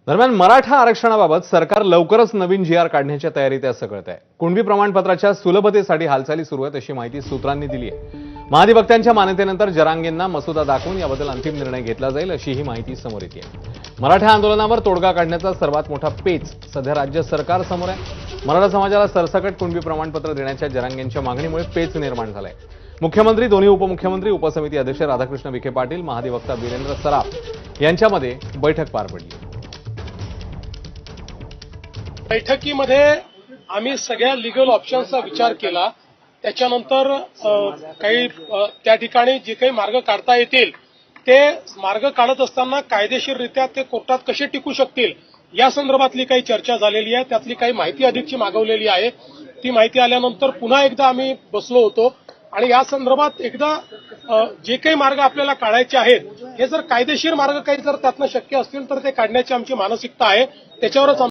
दरम्यान मराठा आरक्षणाबाबत सरकार लवकरच नवीन जी आर काढण्याच्या तयारीत आहे असं कळत आहे। कुणबी प्रमाणपत्राच्या सुलभतेसाठी हालचाली सुरू आहेत अशी माहिती सूत्रांनी दिली आहे। महाधिवक्त्यांच्या मान्यतेनंतर जरांगेंना मसुदा दाखवून याबद्दल अंतिम निर्णय घेतला जाईल अशी ही माहिती समोर येते आहे। मराठा आंदोलनावर तोडगा काढण्याचा सर्वात मोठा पेच सध्या राज्य सरकार समोर आहे। मराठा समाजाला सरसकट कुणबी प्रमाणपत्र देण्याच्या जरांगेंच्या मागणीमुळे पेच निर्माण झालाय। मुख्यमंत्री, दोन्ही उपमुख्यमंत्री, उपसमिती अध्यक्ष राधाकृष्ण विखे पाटील, महाधिवक्ता वीरेंद्र सराफ यांच्यामध्ये बैठक पार पडली। बैठकीमध्ये आम्ही सगळ्या लिगल ऑप्शन्सचा विचार केला। त्याच्यानंतर काही त्या ठिकाणी जे काही मार्ग काढता येतील ते मार्ग काढत असताना कायदेशीररित्या ते कोर्टात कसे टिकू शकतील या संदर्भातली काही चर्चा झालेली आहे। त्यातली काही माहिती अधिकची मागवलेली आहे। ती माहिती आल्यानंतर पुन्हा एकदा आम्ही बसलो होतो आणि या संदर्भात एकदा जे काही मार्ग आपल्याला काढायचे आहेत हे जर कायदेशीर मार्ग काही जर त्यातनं शक्य असतील तर ते काढण्याची आमची मानसिकता आहे। त्याच्यावरच